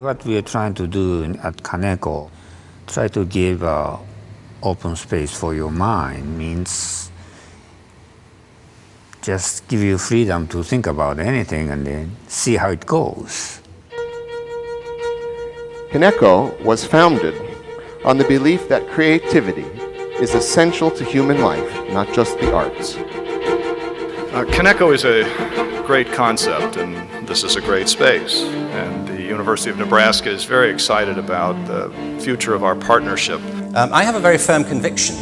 What we are trying to do at KANEKO, try to give open space for your mind, means just give you freedom to think about anything and then see how it goes. KANEKO was founded on the belief that creativity is essential to human life, not just the arts. KANEKO is a great concept, and this is a great space. And the University of Nebraska is very excited about the future of our partnership. I have a very firm conviction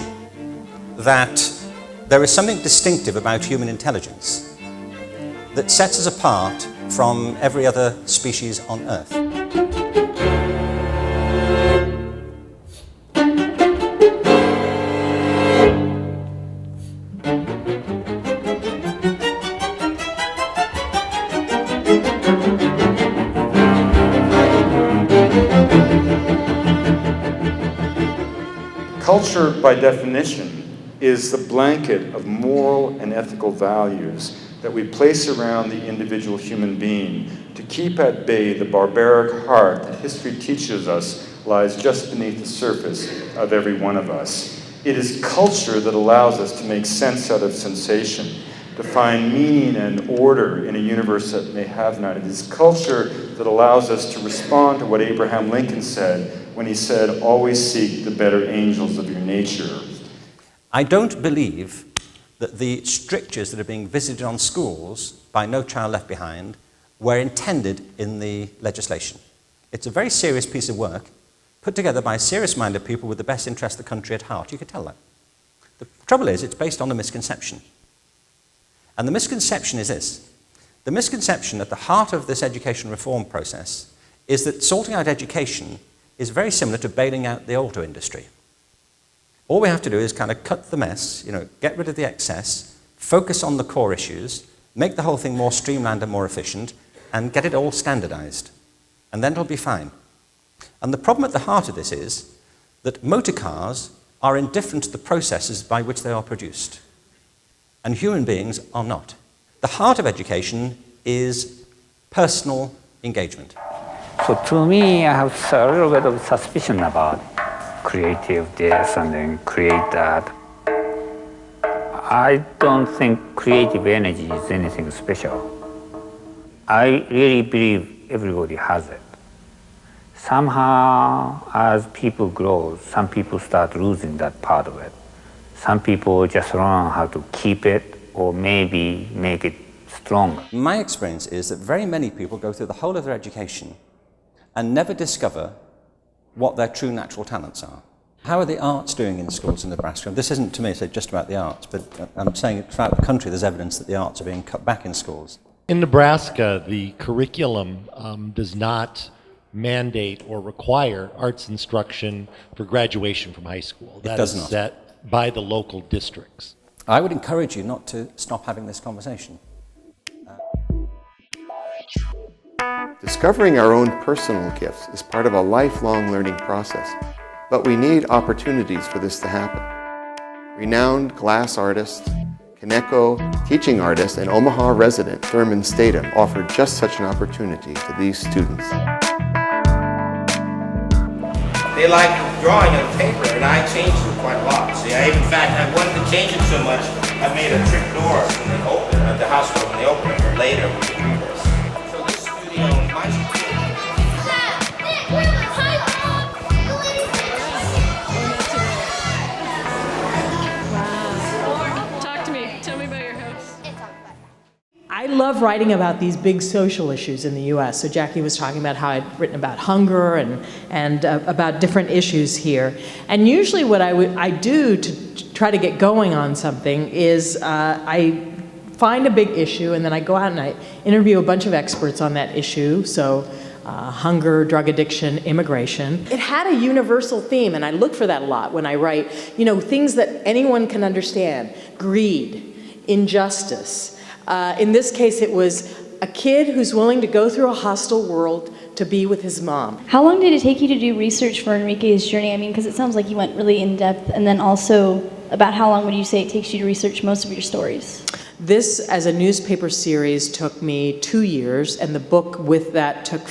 that there is something distinctive about human intelligence that sets us apart from every other species on Earth. Culture, by definition, is the blanket of moral and ethical values that we place around the individual human being to keep at bay the barbaric heart that history teaches us lies just beneath the surface of every one of us. It is culture that allows us to make sense out of sensation, to find meaning and order in a universe that may have none. It is culture that allows us to respond to what Abraham Lincoln said when he said, "Always seek the better angels of your nature." I don't believe that the strictures that are being visited on schools by No Child Left Behind were intended in the legislation. It's a very serious piece of work put together by serious-minded people with the best interest of the country at heart. You could tell that. The trouble is, it's based on a misconception. And the misconception is this. The misconception at the heart of this education reform process is that sorting out education is very similar to bailing out the auto industry. All we have to do is kind of cut the mess, get rid of the excess, focus on the core issues, make the whole thing more streamlined and more efficient, and get it all standardized. And then it'll be fine. And the problem at the heart of this is that motor cars are indifferent to the processes by which they are produced. And human beings are not. The heart of education is personal engagement. So to me, I have a little bit of suspicion about creative this and then create that. I don't think creative energy is anything special. I really believe everybody has it. Somehow, as people grow, some people start losing that part of it. Some people just learn how to keep it or maybe make it stronger. My experience is that very many people go through the whole of their education and never discover what their true natural talents are. How are the arts doing in schools in Nebraska? This isn't, to me, just about the arts, but I'm saying throughout the country there's evidence that the arts are being cut back in schools. In Nebraska, the curriculum does not mandate or require arts instruction for graduation from high school. That is set by the local districts. I would encourage you not to stop having this conversation. Discovering our own personal gifts is part of a lifelong learning process, but we need opportunities for this to happen. Renowned glass artist, KANEKO teaching artist, and Omaha resident Thurman Statham offered just such an opportunity to these students. They like drawing on paper, and I changed it quite a lot. See, in fact, I wanted to change it so much, I made a trick door when they open at the hospital when they open it, later we could do this. So this studio, my studio. Talk to me. Tell me about your house. I love writing about these big social issues in the U.S. So Jackie was talking about how I'd written about hunger and about different issues here. And usually what I do to try to get going on something is I find a big issue and then I go out and I interview a bunch of experts on that issue. So hunger, drug addiction, immigration. It had a universal theme, and I look for that a lot when I write, things that anyone can understand. Greed, injustice. In this case, it was a kid who's willing to go through a hostile world to be with his mom. How long did it take you to do research for Enrique's journey? I mean, because it sounds like you went really in depth, and then also about how long would you say it takes you to research most of your stories? This, as a newspaper series, took me 2 years, and the book with that took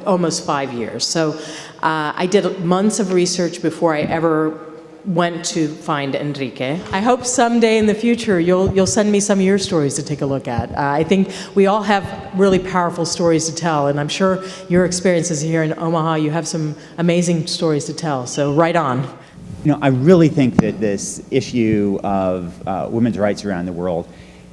almost 5 years. So I did months of research before I ever went to find Enrique. I hope someday in the future you'll send me some of your stories to take a look at. I think we all have really powerful stories to tell, and I'm sure your experiences here in Omaha, you have some amazing stories to tell, so right on. You know, I really think that this issue of women's rights around the world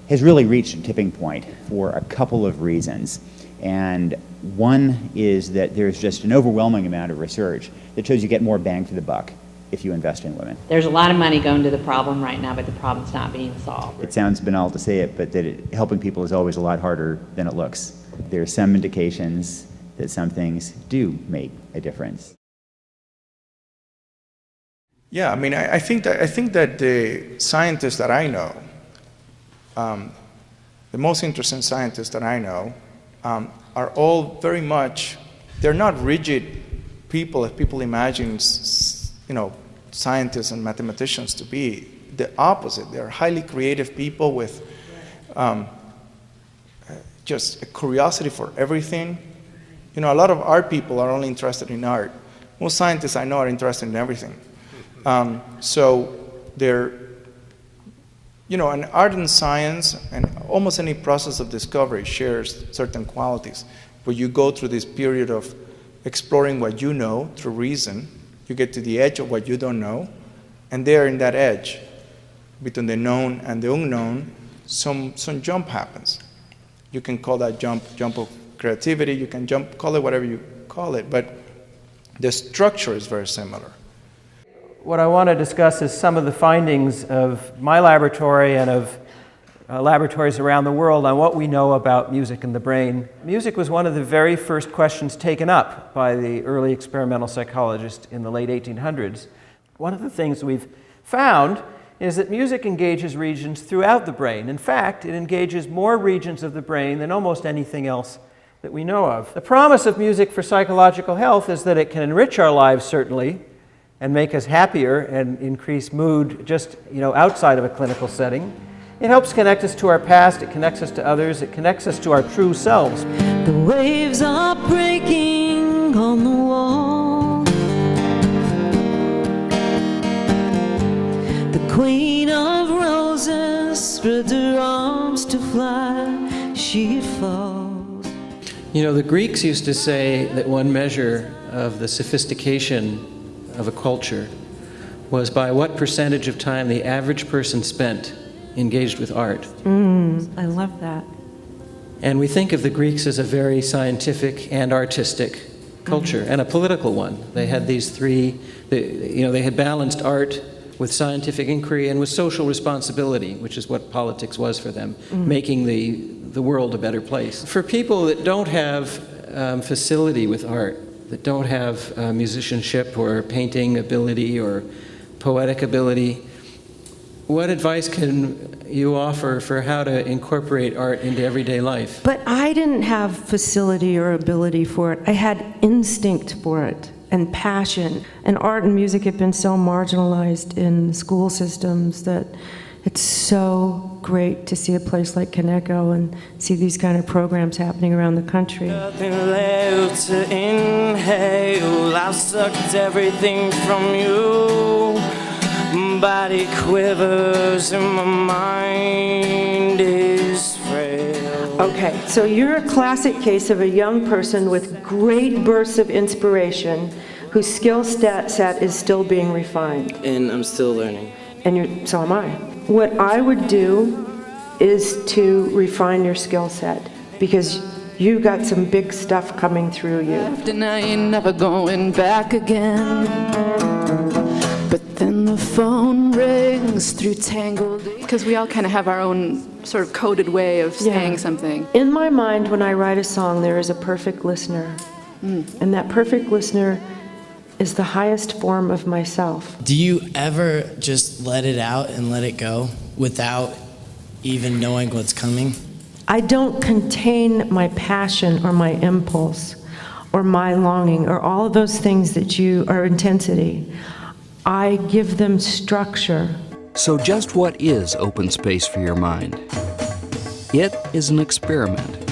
has really reached a tipping point for a couple of reasons. And one is that there's just an overwhelming amount of research that shows you get more bang for the buck if you invest in women. There's a lot of money going to the problem right now, but the problem's not being solved. It sounds banal to say it, but that helping people is always a lot harder than it looks. There are some indications that some things do make a difference. Yeah, I mean, I think that the scientists that I know, the most interesting scientists that I know, are all very much, they're not rigid people as people imagine, you know, scientists and mathematicians to be. The opposite. They're highly creative people with just a curiosity for everything. You know, a lot of art people are only interested in art. Most scientists I know are interested in everything. So they're, you know, and art and science and almost any process of discovery shares certain qualities. Where you go through this period of exploring what you know through reason, you get to the edge of what you don't know, and there in that edge, between the known and the unknown, some jump happens. You can call that jump of creativity, you can call it whatever you call it, but the structure is very similar. What I want to discuss is some of the findings of my laboratory and of laboratories around the world on what we know about music and the brain. Music was one of the very first questions taken up by the early experimental psychologists in the late 1800s. One of the things we've found is that music engages regions throughout the brain. In fact, it engages more regions of the brain than almost anything else that we know of. The promise of music for psychological health is that it can enrich our lives, certainly, and make us happier and increase mood just, you know, outside of a clinical setting. It helps connect us to our past, it connects us to others, it connects us to our true selves. The waves are breaking on the wall. The Queen of Roses spreads her arms to fly, she falls. You know, the Greeks used to say that one measure of the sophistication of a culture was by what percentage of time the average person spent engaged with art. I love that. And we think of the Greeks as a very scientific and artistic culture, and a political one. They had these three, they had balanced art with scientific inquiry and with social responsibility, which is what politics was for them, making the world a better place. For people that don't have facility with art, that don't have musicianship or painting ability or poetic ability, what advice can you offer for how to incorporate art into everyday life? But I didn't have facility or ability for it. I had instinct for it and passion. And art and music have been so marginalized in school systems that it's so great to see a place like KANEKO and see these kind of programs happening around the country. Nothing left to inhale. I've sucked everything from you. Body quivers and my mind is frail. Okay, so you're a classic case of a young person with great bursts of inspiration whose skill set is still being refined. And I'm still learning. And so am I. What I would do is to refine your skill set because you got some big stuff coming through you. And I ain't never going back again. But then the phone rings through tangled... Because we all kind of have our own sort of coded way of saying something. In my mind, when I write a song, there is a perfect listener. And that perfect listener is the highest form of myself. Do you ever just let it out and let it go without even knowing what's coming? I don't contain my passion or my impulse or my longing or all of those things that are intensity. I give them structure. So just what is open space for your mind? It is an experiment.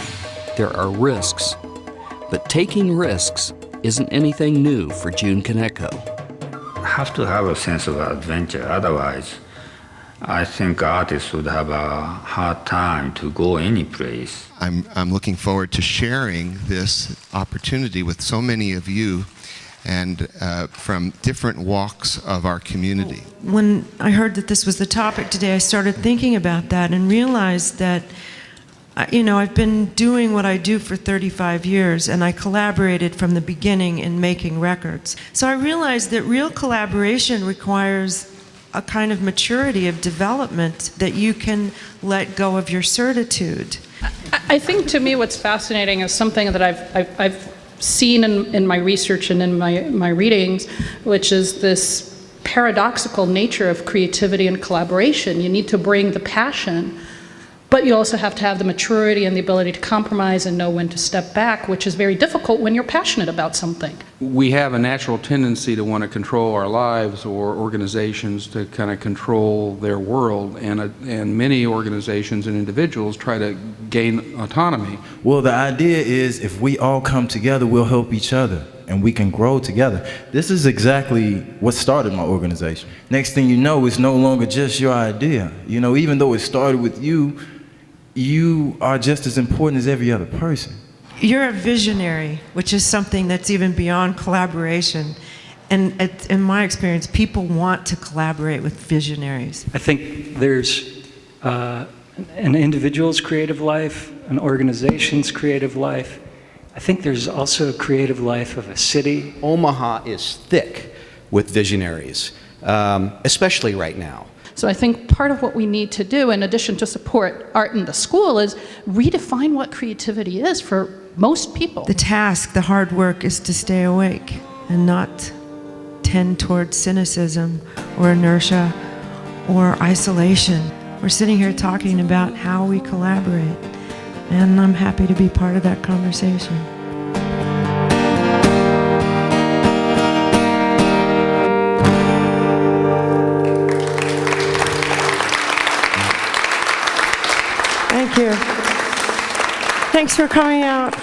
There are risks, but taking risks isn't anything new for June KANEKO. Have to have a sense of adventure, otherwise I think artists would have a hard time to go any place. I'm looking forward to sharing this opportunity with so many of you and from different walks of our community. When I heard that this was the topic today, I started thinking about that and realized that, you know, I've been doing what I do for 35 years, and I collaborated from the beginning in making records. So I realized that real collaboration requires a kind of maturity of development that you can let go of your certitude. I think to me what's fascinating is something that I've seen in my research and in my readings, which is this paradoxical nature of creativity and collaboration. You need to bring the passion, but you also have to have the maturity and the ability to compromise and know when to step back, which is very difficult when you're passionate about something. We have a natural tendency to want to control our lives, or organizations to kind of control their world, and many organizations and individuals try to gain autonomy. Well, the idea is if we all come together, we'll help each other and we can grow together. This is exactly what started my organization. Next thing you know, it's no longer just your idea. You know, even though it started with you, you are just as important as every other person. You're a visionary, which is something that's even beyond collaboration. And in my experience, people want to collaborate with visionaries. I think there's an individual's creative life, an organization's creative life. I think there's also a creative life of a city. Omaha is thick with visionaries, especially right now. So I think part of what we need to do, in addition to support art in the school, is redefine what creativity is for most people. The task, the hard work, is to stay awake and not tend towards cynicism or inertia or isolation. We're sitting here talking about how we collaborate, and I'm happy to be part of that conversation. Thank you. Thanks for coming out.